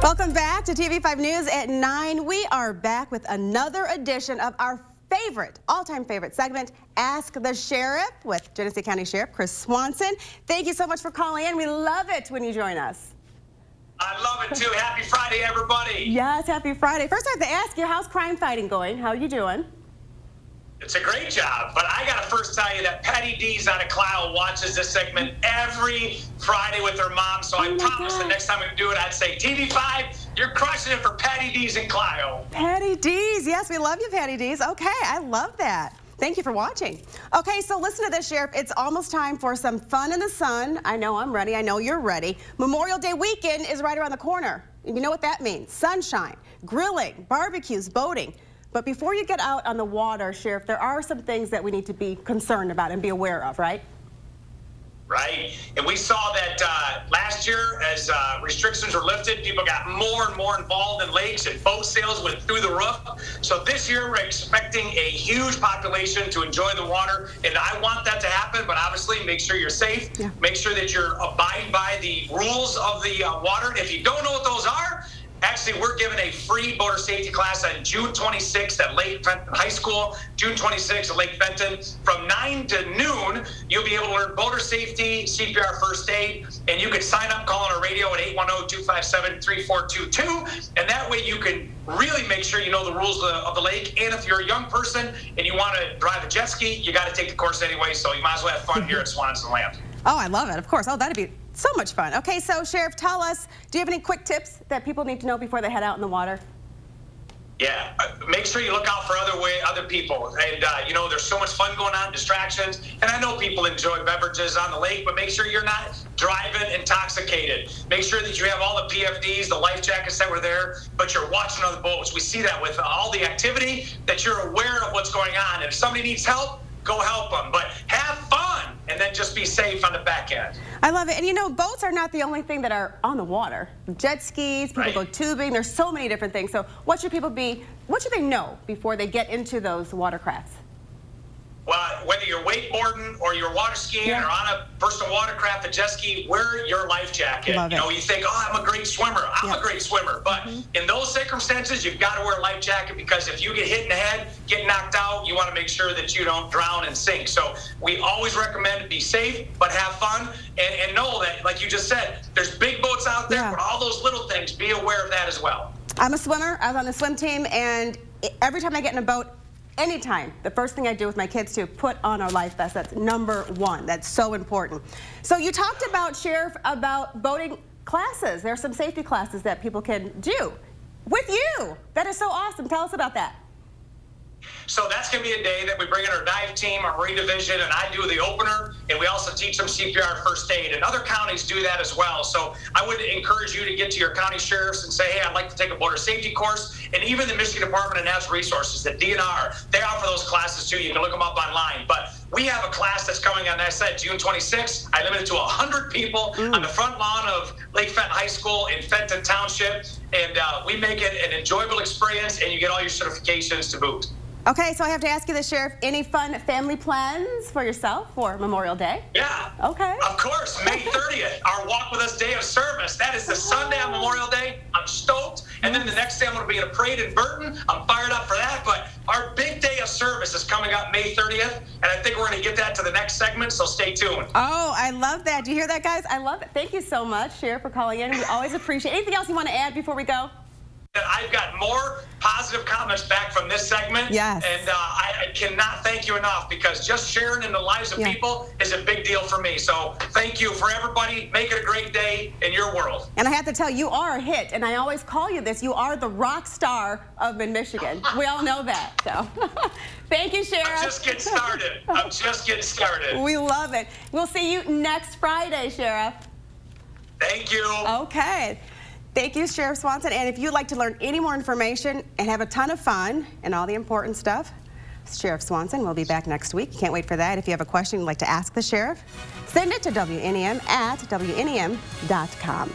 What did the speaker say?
Welcome back to TV5 News at 9. We are back with another edition of our favorite, all-time favorite segment, Ask the Sheriff, with Genesee County Sheriff Chris Swanson. Thank you so much for calling in. We love it when you join us. I love it too. Happy Friday, everybody. Yes, happy Friday. First, I have to ask you, how's crime fighting going? How are you doing? It's a great job, but I got to first tell you that Patty D's out of Clio watches this segment every Friday with her mom, so I promise the next time we do it, I'd say, TV5, you're crushing it for Patty D's in Clio. Patty D's. Yes, we love you, Patty D's. Okay, I love that. Thank you for watching. Okay, so listen to this, Sheriff. It's almost time for some fun in the sun. I know I'm ready. I know you're ready. Memorial Day weekend is right around the corner. You know what that means. Sunshine, grilling, barbecues, boating. But before you get out on the water, Sheriff, there are some things that we need to be concerned about and be aware of, right? Right. And we saw that last year as restrictions were lifted, people got more and more involved in lakes and boat sales went through the roof. So this year we're expecting a huge population to enjoy the water. And I want that to happen, but obviously make sure you're safe. Yeah. Make sure that you're abiding by the rules of the water. And if you don't know what those are, actually, we're giving a free boater safety class on June 26th at Lake Fenton High School, June 26th at Lake Fenton. From 9 to noon, you'll be able to learn boater safety, CPR first aid, and you can sign up calling our radio at 810-257-3422. And that way you can really make sure you know the rules of the lake. And if you're a young person and you want to drive a jet ski, you got to take the course anyway, so you might as well have fun here at Swanson Land. Oh, I love it, of course. Oh, that'd be so much fun. Okay, so Sheriff, tell us, do you have any quick tips that people need to know before they head out in the water? Yeah, make sure you look out for other people. And, you know, there's so much fun going on, distractions. And I know people enjoy beverages on the lake, but make sure you're not driving intoxicated. Make sure that you have all the PFDs, the life jackets that were there, but you're watching other boats. We see that with all the activity, that you're aware of what's going on. And if somebody needs help, go help them. But have fun, and then just be safe on the back end. I love it. And you know, boats are not the only thing that are on the water. Jet skis, people go tubing, there's so many different things. So what should they know before they get into those watercrafts? Well, whether you're wakeboarding or you're water skiing or on a personal watercraft, a jet ski, wear your life jacket. You know, you think, oh, I'm a great swimmer. I'm a great swimmer. But in those circumstances, you've got to wear a life jacket, because if you get hit in the head, get knocked out, you want to make sure that you don't drown and sink. So we always recommend be safe, but have fun, and know that, like you just said, there's big boats out there, but all those little things, be aware of that as well. I'm a swimmer. I was on the swim team, and every time I get in a boat, anytime, the first thing I do with my kids to put on our life vest. That's number one. That's so important. So you talked about, Sheriff, about boating classes. There are some safety classes that people can do with you. That is so awesome. Tell us about that. So that's going to be a day that we bring in our dive team, our Marine Division, and I do the opener, and we also teach them CPR first aid, and other counties do that as well. So I would encourage you to get to your county sheriffs and say, hey, I'd like to take a boater safety course. And even the Michigan Department of Natural Resources, the DNR, they offer those classes too. You can look them up online. But we have a class that's coming on, that said, June 26th. I limit it to 100 people on the front lawn of Lake Fenton High School in Fenton Township, and we make it an enjoyable experience, and you get all your certifications to boot. Okay, so I have to ask you this, Sheriff, any fun family plans for yourself for Memorial Day? Yeah. Okay. Of course, May 30th, our Walk With Us Day of Service. That is the Sunday on Memorial Day. I'm stoked. And then the next day I'm going to be in a parade in Burton. I'm fired up for that. But our big day of service is coming up May 30th, and I think we're going to get that to the next segment, so stay tuned. Oh, I love that. Do you hear that, guys? I love it. Thank you so much, Sheriff, for calling in. We always appreciate it. Anything else you want to add before we go? I've got more positive comments back from this segment. Yes. And I cannot thank you enough, because just sharing in the lives of people is a big deal for me. So thank you for everybody. Make it a great day in your world. And I have to tell you, you are a hit. And I always call you this. You are the rock star of Mid-Michigan. We all know that. So thank you, Sheriff. I'm just getting started. I'm just getting started. We love it. We'll see you next Friday, Sheriff. Thank you. Okay. Thank you, Sheriff Swanson. And if you'd like to learn any more information and have a ton of fun and all the important stuff, Sheriff Swanson will be back next week. You can't wait for that. If you have a question you'd like to ask the sheriff, send it to WNEM at WNEM.com.